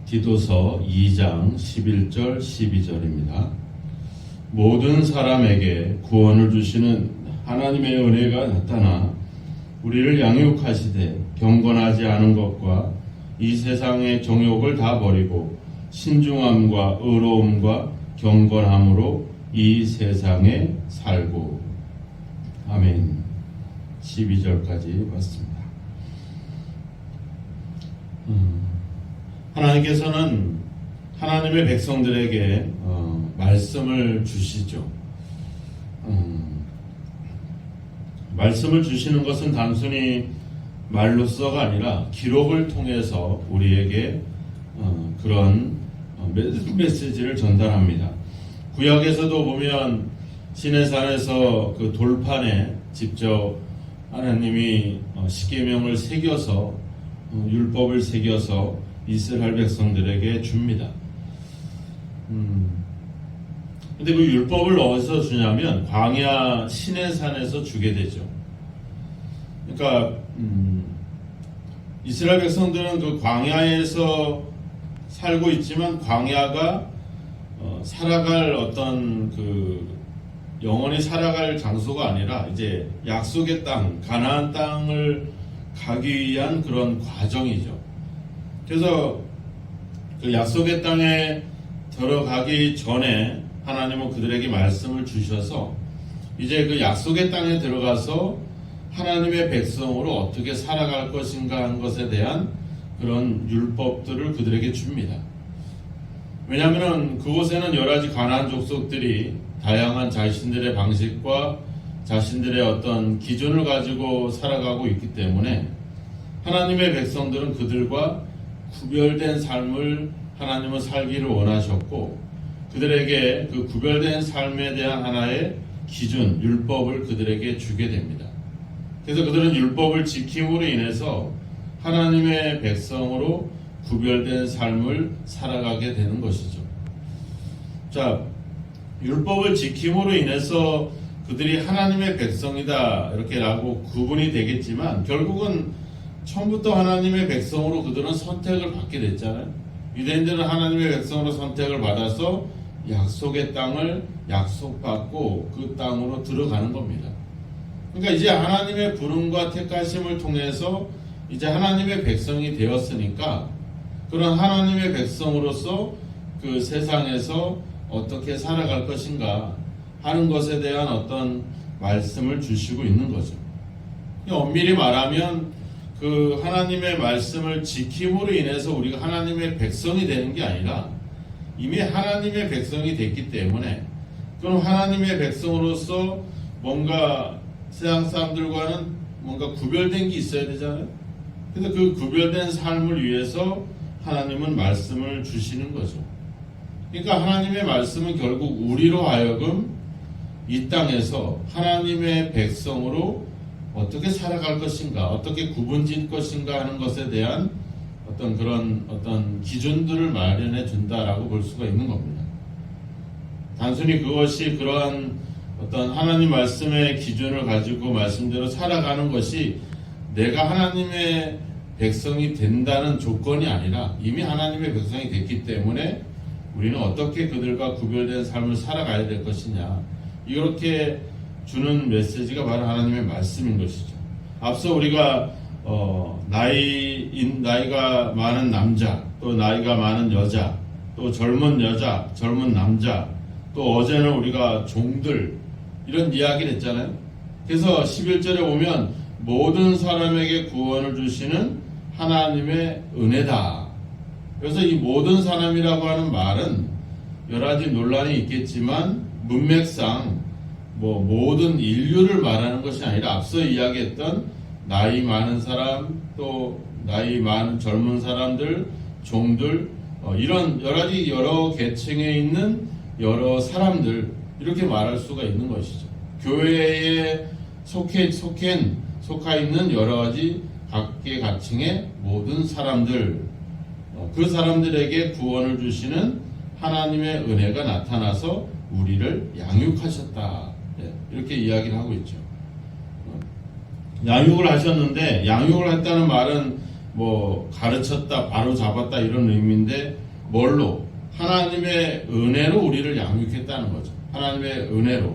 디도서 2장 11절 12절입니다. 모든 사람에게 구원을 주시는 하나님의 은혜가 나타나 우리를 양육하시되 경건하지 않은 것과 이 세상의 정욕을 다 버리고 신중함과 의로움과 경건함으로 이 세상에 살고. 아멘. 12절까지 봤습니다. 하나님께서는 하나님의 백성들에게 말씀을 주시죠. 말씀을 주시는 것은 단순히 말로서가 아니라 기록을 통해서 우리에게 그런 메시지를 전달합니다. 구약에서도 보면 시내산에서 그 돌판에 직접 하나님이 십계명을 새겨서 율법을 새겨서 이스라엘 백성들에게 줍니다. 근데 그 율법을 어디서 주냐면 광야 시내산에서 주게 되죠. 그러니까 이스라엘 백성들은 그 광야에서 살고 있지만 광야가 살아갈 어떤 그 영원히 살아갈 장소가 아니라 이제 약속의 땅, 가나안 땅을 가기 위한 그런 과정이죠. 그래서 그 약속의 땅에 들어가기 전에 하나님은 그들에게 말씀을 주셔서 이제 그 약속의 땅에 들어가서 하나님의 백성으로 어떻게 살아갈 것인가 하는 것에 대한 그런 율법들을 그들에게 줍니다. 왜냐하면 그곳에는 여러 가지 가나안 족속들이 다양한 자신들의 방식과 자신들의 어떤 기준을 가지고 살아가고 있기 때문에 하나님의 백성들은 그들과 구별된 삶을 하나님은 살기를 원하셨고 그들에게 그 구별된 삶에 대한 하나의 기준, 율법을 그들에게 주게 됩니다. 그래서 그들은 율법을 지킴으로 인해서 하나님의 백성으로 구별된 삶을 살아가게 되는 것이죠. 자, 율법을 지킴으로 인해서 그들이 하나님의 백성이다 이렇게라고 구분이 되겠지만 결국은 처음부터 하나님의 백성으로 그들은 선택을 받게 됐잖아요. 유대인들은 하나님의 백성으로 선택을 받아서 약속의 땅을 약속받고 그 땅으로 들어가는 겁니다. 그러니까 이제 하나님의 부름과 택하심을 통해서 이제 하나님의 백성이 되었으니까 그런 하나님의 백성으로서 그 세상에서 어떻게 살아갈 것인가 하는 것에 대한 어떤 말씀을 주시고 있는 거죠. 엄밀히 말하면 그 하나님의 말씀을 지킴으로 인해서 우리가 하나님의 백성이 되는 게 아니라 이미 하나님의 백성이 됐기 때문에 그럼 하나님의 백성으로서 뭔가 세상 사람들과는 뭔가 구별된 게 있어야 되잖아요. 그래서 그 구별된 삶을 위해서 하나님은 말씀을 주시는 거죠. 그러니까 하나님의 말씀은 결국 우리로 하여금 이 땅에서 하나님의 백성으로 어떻게 살아갈 것인가, 어떻게 구분질 것인가 하는 것에 대한 어떤 그런 어떤 기준들을 마련해 준다라고 볼 수가 있는 겁니다. 단순히 그것이 그러한 어떤 하나님 말씀의 기준을 가지고 말씀대로 살아가는 것이 내가 하나님의 백성이 된다는 조건이 아니라 이미 하나님의 백성이 됐기 때문에 우리는 어떻게 그들과 구별된 삶을 살아가야 될 것이냐 이렇게 주는 메시지가 바로 하나님의 말씀인 것이죠. 앞서 우리가 나이가 많은 남자, 또 나이가 많은 여자, 또 젊은 여자, 젊은 남자, 또 어제는 우리가 종들 이런 이야기를 했잖아요. 그래서 11절에 보면 모든 사람에게 구원을 주시는 하나님의 은혜다. 그래서 이 모든 사람이라고 하는 말은 여러 가지 논란이 있겠지만 문맥상 모든 인류를 말하는 것이 아니라 앞서 이야기했던 나이 많은 사람, 또 나이 많은 젊은 사람들, 종들, 이런 여러 계층에 있는 여러 사람들, 이렇게 말할 수가 있는 것이죠. 교회에 속하 있는 여러 가지 각계각층의 모든 사람들, 그 사람들에게 구원을 주시는 하나님의 은혜가 나타나서 우리를 양육하셨다. 이렇게 이야기를 하고 있죠. 양육을 하셨는데 양육을 했다는 말은 뭐 가르쳤다, 바로 잡았다 이런 의미인데 뭘로? 하나님의 은혜로 우리를 양육했다는 거죠. 하나님의 은혜로.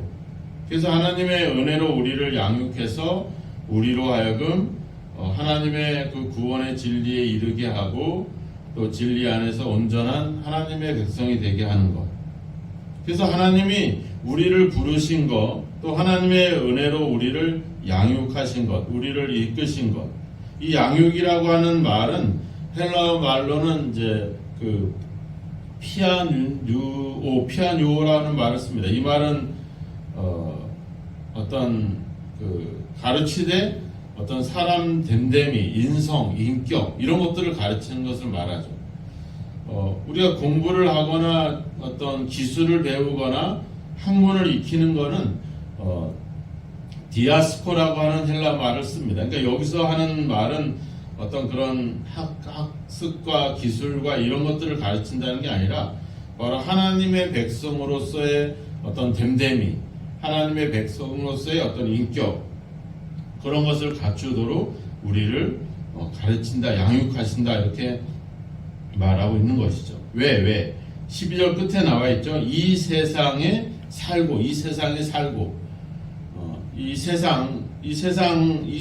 그래서 하나님의 은혜로 우리를 양육해서 우리로 하여금 하나님의 그 구원의 진리에 이르게 하고 또 진리 안에서 온전한 하나님의 백성이 되게 하는 것. 그래서 하나님이 우리를 부르신 것, 또 하나님의 은혜로 우리를 양육하신 것, 우리를 이끄신 것. 이 양육이라고 하는 말은 헬라어 말로는 이제 그 피아뉴오라는 말을 씁니다. 이 말은 어떤 그 가르치되 어떤 사람 됨됨이, 인성, 인격 이런 것들을 가르치는 것을 말하죠. 우리가 공부를 하거나 어떤 기술을 배우거나 학문을 익히는 것은 디아스코라고 하는 헬라 말을 씁니다. 그러니까 여기서 하는 말은 어떤 그런 학습과 기술과 이런 것들을 가르친다는 게 아니라 바로 하나님의 백성으로서의 어떤 됨됨이, 하나님의 백성으로서의 어떤 인격 그런 것을 갖추도록 우리를 가르친다, 양육하신다 이렇게 말하고 있는 것이죠. 왜? 12절 끝에 나와 있죠. 이 세상에 살고 이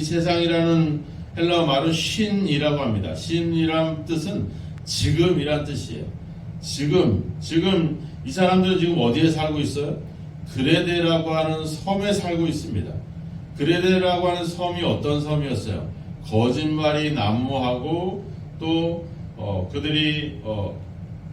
세상이라는 헬라어 말은 쉰이라고 합니다. 쉰이란 뜻은 지금이란 뜻이에요. 지금 이 사람들은 지금 어디에 살고 있어요? 그레데라고 하는 섬에 살고 있습니다. 그레데라고 하는 섬이 어떤 섬이었어요? 거짓말이 난무하고 또 그들이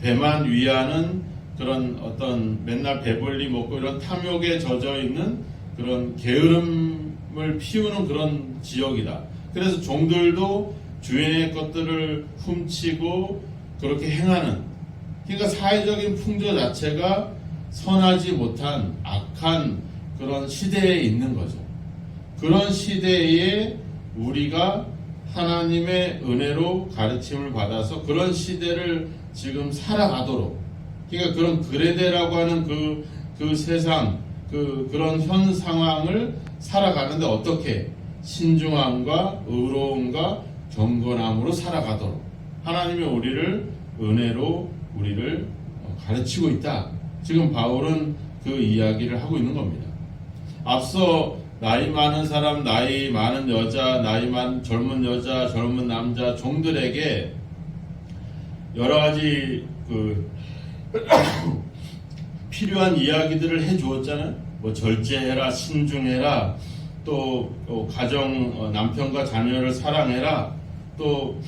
배만 위하는 그런 어떤 맨날 배불리 먹고 이런 탐욕에 젖어 있는 그런 게으름을 피우는 그런 지역이다. 그래서 종들도 주인의 것들을 훔치고 그렇게 행하는, 그러니까 사회적인 풍조 자체가 선하지 못한 악한 그런 시대에 있는 거죠. 그런 시대에 우리가 하나님의 은혜로 가르침을 받아서 그런 시대를 지금 살아가도록, 그러니까 그런 그레데라고 하는 그 세상, 그런 현 상황을 살아가는데 어떻게 신중함과 의로움과 경건함으로 살아가도록 하나님이 우리를 은혜로 우리를 가르치고 있다. 지금 바울은 그 이야기를 하고 있는 겁니다. 앞서 나이 많은 사람, 나이 많은 여자, 젊은 여자, 젊은 남자, 종들에게 여러 가지 필요한 이야기들을 해주었잖아요. 뭐 절제해라, 신중해라, 또 가정 남편과 자녀를 사랑해라, 또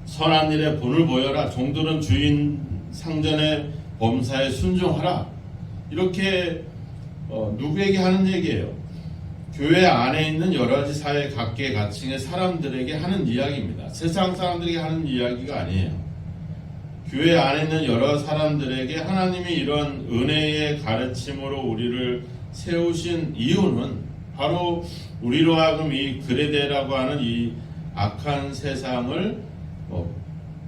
선한 일에 본을 보여라, 종들은 주인 상전의 범사에 순종하라. 이렇게 누구에게 하는 얘기예요? 교회 안에 있는 여러 가지 사회 각계각층의 사람들에게 하는 이야기입니다. 세상 사람들에게 하는 이야기가 아니에요. 교회 안에 있는 여러 사람들에게 하나님이 이런 은혜의 가르침으로 우리를 세우신 이유는 바로 우리로 하여금 이 그레데라고 하는 이 악한 세상을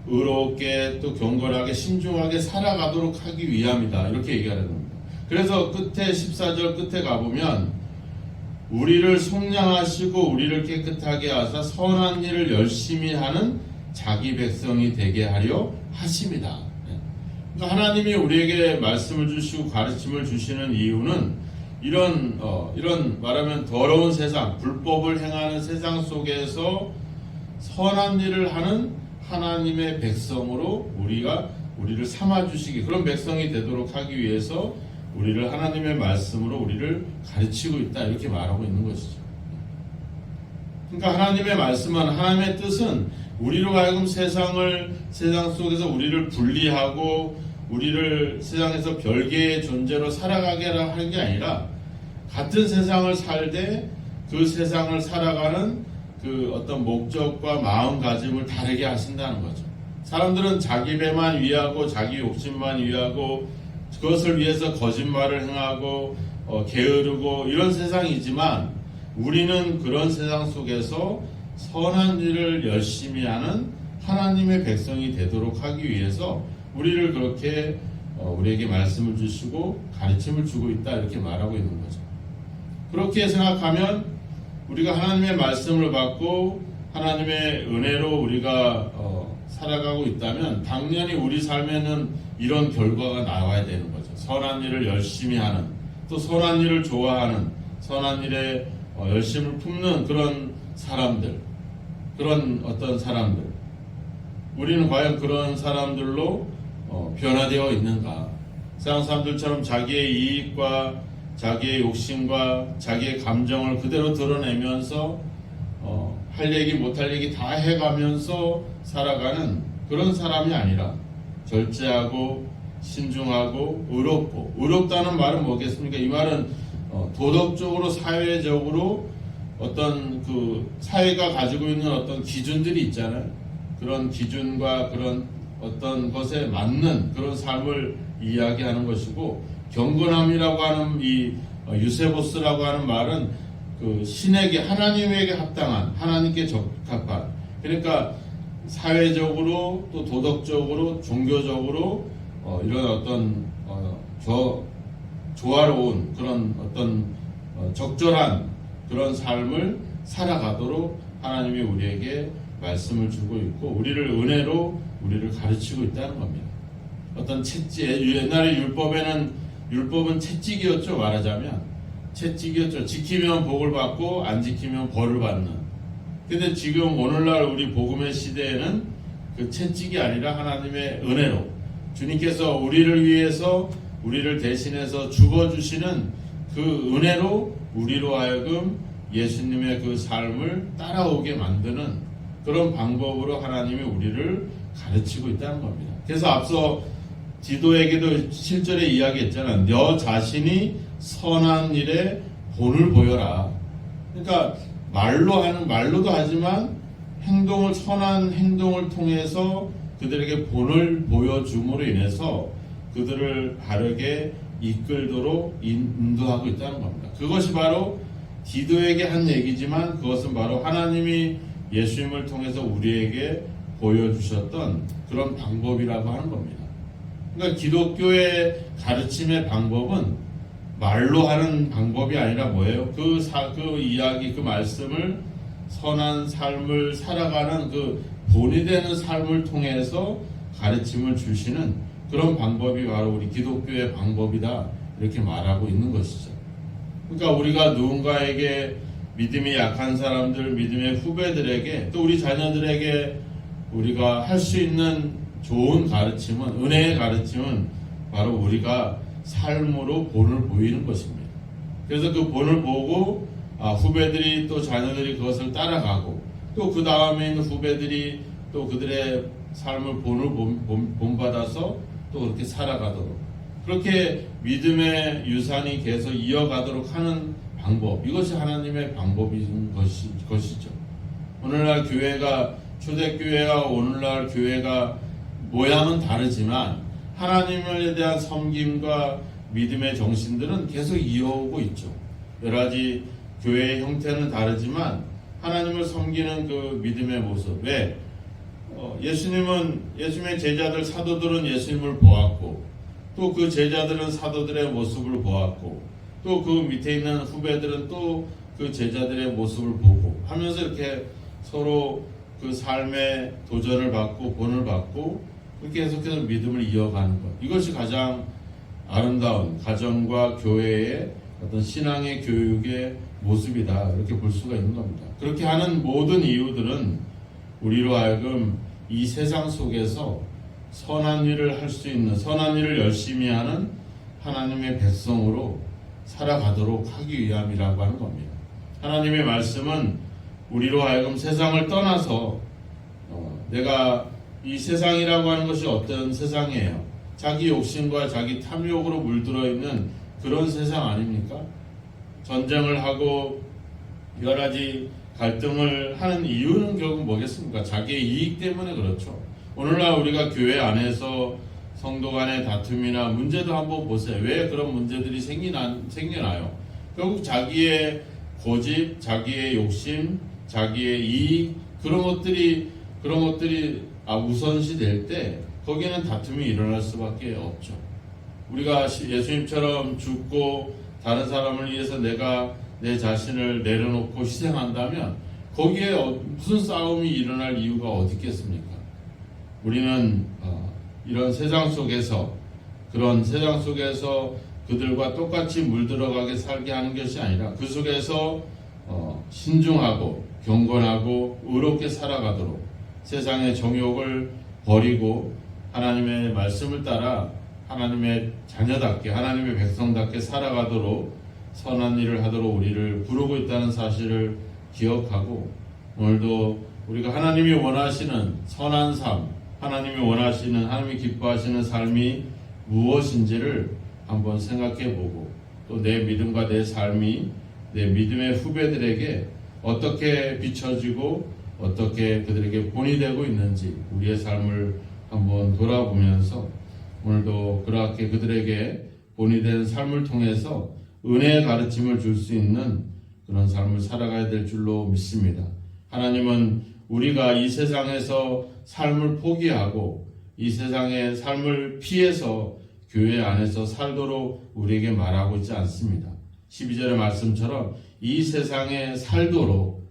의롭게 또 경건하게 신중하게 살아가도록 하기 위함이다. 이렇게 얘기하는 겁니다. 그래서 끝에 14절 끝에 가보면 우리를 속량하시고 우리를 깨끗하게 하사 선한 일을 열심히 하는 자기 백성이 되게 하려 하십니다. 그러니까 하나님이 우리에게 말씀을 주시고 가르침을 주시는 이유는 이런 말하면 더러운 세상, 불법을 행하는 세상 속에서 선한 일을 하는 하나님의 백성으로 우리를 삼아주시기, 그런 백성이 되도록 하기 위해서 우리를 하나님의 말씀으로 우리를 가르치고 있다. 이렇게 말하고 있는 것이죠. 그러니까 하나님의 말씀은, 하나님의 뜻은 우리로 하여금 세상 속에서 우리를 분리하고 우리를 세상에서 별개의 존재로 살아가게 하는 게 아니라 같은 세상을 살되 그 세상을 살아가는 그 어떤 목적과 마음가짐을 다르게 하신다는 거죠. 사람들은 자기 배만 위하고 자기 욕심만 위하고 그것을 위해서 거짓말을 행하고 게으르고 이런 세상이지만 우리는 그런 세상 속에서 선한 일을 열심히 하는 하나님의 백성이 되도록 하기 위해서 우리를 그렇게 우리에게 말씀을 주시고 가르침을 주고 있다. 이렇게 말하고 있는 거죠. 그렇게 생각하면 우리가 하나님의 말씀을 받고 하나님의 은혜로 우리가 살아가고 있다면 당연히 우리 삶에는 이런 결과가 나와야 되는 거죠. 선한 일을 열심히 하는, 또 선한 일을 좋아하는, 선한 일에 열심을 품는 그런 사람들, 그런 어떤 사람들, 우리는 과연 그런 사람들로 변화되어 있는가? 세상 사람들처럼 자기의 이익과 자기의 욕심과 자기의 감정을 그대로 드러내면서 할 얘기 못할 얘기 다 해가면서 살아가는 그런 사람이 아니라 절제하고 신중하고 의롭고, 의롭다는 말은 뭐겠습니까? 이 말은 도덕적으로 사회적으로 어떤 그 사회가 가지고 있는 어떤 기준들이 있잖아요. 그런 기준과 그런 어떤 것에 맞는 그런 삶을 이야기하는 것이고, 경건함이라고 하는 이 유세보스라고 하는 말은 그 신에게, 하나님에게 합당한, 하나님께 적합한, 그러니까 사회적으로 또 도덕적으로 종교적으로 이런 어떤 조화로운 그런 어떤 적절한 그런 삶을 살아가도록 하나님이 우리에게 말씀을 주고 있고, 우리를 은혜로 우리를 가르치고 있다는 겁니다. 어떤 채찍, 옛날에 율법은 채찍이었죠. 말하자면 채찍이었죠. 지키면 복을 받고 안 지키면 벌을 받는. 근데 지금 오늘날 우리 복음의 시대에는 그 채찍이 아니라 하나님의 은혜로, 주님께서 우리를 위해서 우리를 대신해서 죽어주시는 그 은혜로 우리로 하여금 예수님의 그 삶을 따라오게 만드는 그런 방법으로 하나님이 우리를 가르치고 있다는 겁니다. 그래서 앞서 디도에게도 7절에 이야기했잖아. 너 자신이 선한 일에 본을 보여라. 그러니까 말로도 하지만 선한 행동을 통해서 그들에게 본을 보여줌으로 인해서 그들을 바르게 이끌도록 인도하고 있다는 겁니다. 그것이 바로 디도에게 한 얘기지만 그것은 바로 하나님이 예수님을 통해서 우리에게 보여주셨던 그런 방법이라고 하는 겁니다. 그러니까 기독교의 가르침의 방법은 말로 하는 방법이 아니라 뭐예요? 그 이야기, 그 말씀을 선한 삶을 살아가는 그 본이 되는 삶을 통해서 가르침을 주시는 그런 방법이 바로 우리 기독교의 방법이다, 이렇게 말하고 있는 것이죠. 그러니까 우리가 누군가에게, 믿음이 약한 사람들, 믿음의 후배들에게, 또 우리 자녀들에게 우리가 할 수 있는 좋은 가르침은, 은혜의 가르침은 바로 우리가 삶으로 본을 보이는 것입니다. 그래서 그 본을 보고 후배들이, 또 자녀들이 그것을 따라가고, 또 그 다음에 있는 후배들이 또 그들의 삶을 본을 본받아서 또 그렇게 살아가도록, 그렇게 믿음의 유산이 계속 이어가도록 하는 방법, 이것이 하나님의 방법인 것이죠. 오늘날 교회가, 초대교회와 오늘날 교회가 모양은 다르지만 하나님에 대한 섬김과 믿음의 정신들은 계속 이어오고 있죠. 여러 가지 교회의 형태는 다르지만 하나님을 섬기는 그 믿음의 모습. 왜? 예수님의 제자들, 사도들은 예수님을 보았고, 또 그 제자들은 사도들의 모습을 보았고, 또 그 밑에 있는 후배들은 또 그 제자들의 모습을 보고 하면서 이렇게 서로 그 삶의 도전을 받고 본을 받고 그렇게 계속해서 믿음을 이어가는 것. 이것이 가장 아름다운 가정과 교회의 어떤 신앙의 교육의 모습이다, 이렇게 볼 수가 있는 겁니다. 그렇게 하는 모든 이유들은 우리로 하여금 이 세상 속에서 선한 일을 할 수 있는, 선한 일을 열심히 하는 하나님의 백성으로 살아가도록 하기 위함이라고 하는 겁니다. 하나님의 말씀은 우리로 하여금 세상을 떠나서 내가 이 세상이라고 하는 것이 어떤 세상이에요? 자기 욕심과 자기 탐욕으로 물들어 있는 그런 세상 아닙니까? 전쟁을 하고 여러 가지 갈등을 하는 이유는 결국 뭐겠습니까? 자기의 이익 때문에 그렇죠. 오늘날 우리가 교회 안에서 성도 간의 다툼이나 문제도 한번 보세요. 왜 그런 문제들이 생겨나요? 결국 자기의 고집, 자기의 욕심, 자기의 이익, 그런 것들이 우선시 될 때 거기에는 다툼이 일어날 수밖에 없죠. 우리가 예수님처럼 죽고 다른 사람을 위해서 내가 내 자신을 내려놓고 희생한다면 거기에 무슨 싸움이 일어날 이유가 어디 있겠습니까? 우리는 이런 세상 속에서, 그런 세상 속에서 그들과 똑같이 물들어가게 살게 하는 것이 아니라 그 속에서 신중하고 경건하고 의롭게 살아가도록, 세상의 정욕을 버리고 하나님의 말씀을 따라 하나님의 자녀답게, 하나님의 백성답게 살아가도록 선한 일을 하도록 우리를 부르고 있다는 사실을 기억하고, 오늘도 우리가 하나님이 원하시는 선한 삶, 하나님이 원하시는, 하나님이 기뻐하시는 삶이 무엇인지를 한번 생각해보고, 또 내 믿음과 내 삶이 내 믿음의 후배들에게 어떻게 비춰지고 어떻게 그들에게 본이 되고 있는지 우리의 삶을 한번 돌아보면서 오늘도 그렇게 그들에게 본이 된 삶을 통해서 은혜의 가르침을 줄 수 있는 그런 삶을 살아가야 될 줄로 믿습니다. 하나님은 우리가 이 세상에서 삶을 포기하고 이 세상의 삶을 피해서 교회 안에서 살도록 우리에게 말하고 있지 않습니다. 12절의 말씀처럼 이 세상에 살도록,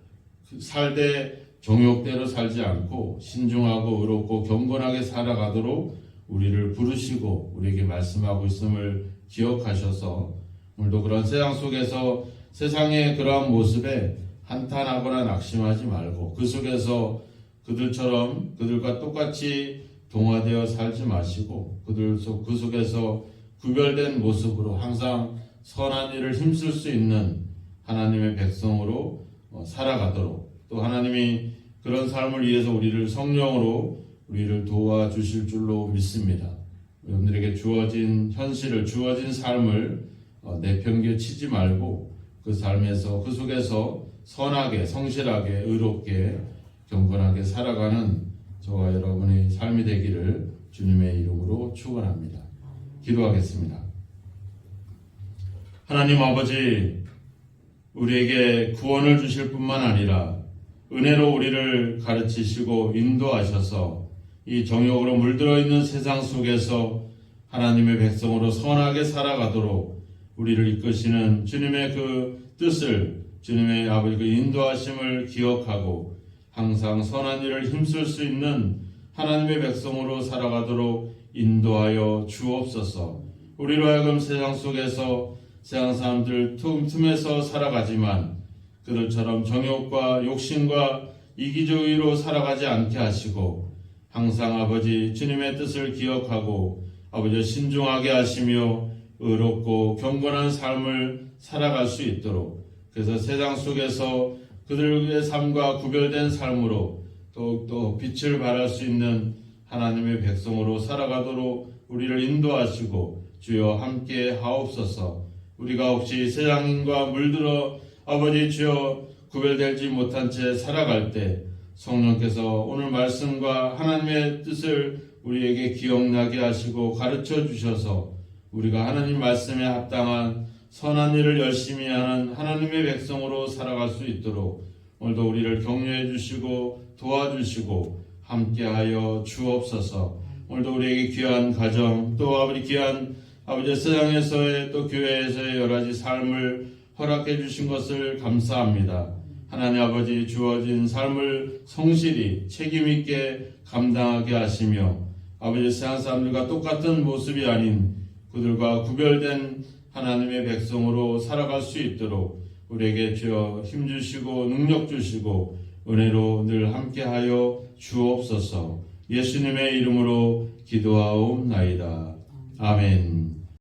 살되 정욕대로 살지 않고 신중하고 의롭고 경건하게 살아가도록 우리를 부르시고 우리에게 말씀하고 있음을 기억하셔서 오늘도 그런 세상 속에서 세상의 그러한 모습에 한탄하거나 낙심하지 말고 그 속에서 그들처럼 그들과 똑같이 동화되어 살지 마시고 그 속에서 구별된 모습으로 항상 선한 일을 힘쓸 수 있는 하나님의 백성으로 살아가도록, 또 하나님이 그런 삶을 위해서 우리를 성령으로 우리를 도와주실 줄로 믿습니다. 여러분들에게 주어진 현실을, 주어진 삶을 내팽개치지 말고 그 삶에서, 그 속에서 선하게, 성실하게, 의롭게, 경건하게 살아가는 저와 여러분의 삶이 되기를 주님의 이름으로 축원합니다. 기도하겠습니다. 하나님 아버지, 우리에게 구원을 주실 뿐만 아니라 은혜로 우리를 가르치시고 인도하셔서 이 정욕으로 물들어 있는 세상 속에서 하나님의 백성으로 선하게 살아가도록 우리를 이끄시는 주님의 그 뜻을, 주님의 아버지 그 인도하심을 기억하고 항상 선한 일을 힘쓸 수 있는 하나님의 백성으로 살아가도록 인도하여 주옵소서. 우리로 하여금 세상 속에서 세상 사람들 틈에서 살아가지만 그들처럼 정욕과 욕심과 이기주의로 살아가지 않게 하시고 항상 아버지 주님의 뜻을 기억하고 아버지 신중하게 하시며 의롭고 경건한 삶을 살아갈 수 있도록, 그래서 세상 속에서 그들의 삶과 구별된 삶으로 더욱더 빛을 발할 수 있는 하나님의 백성으로 살아가도록 우리를 인도하시고 주여 함께 하옵소서. 우리가 혹시 세상인과 물들어 아버지 주여 구별되지 못한 채 살아갈 때 성령께서 오늘 말씀과 하나님의 뜻을 우리에게 기억나게 하시고 가르쳐 주셔서 우리가 하나님 말씀에 합당한 선한 일을 열심히 하는 하나님의 백성으로 살아갈 수 있도록 오늘도 우리를 격려해 주시고 도와주시고 함께하여 주옵소서. 오늘도 우리에게 귀한 가정, 또 아버지 귀한 아버지 세상에서의 또 교회에서의 여러 가지 삶을 허락해 주신 것을 감사합니다. 하나님 아버지 주어진 삶을 성실히 책임 있게 감당하게 하시며 아버지 세상 사람들과 똑같은 모습이 아닌 그들과 구별된 하나님의 백성으로 살아갈 수 있도록 우리에게 주여 힘주시고 능력 주시고 은혜로 늘 함께하여 주옵소서. 예수님의 이름으로 기도하옵나이다. 아멘.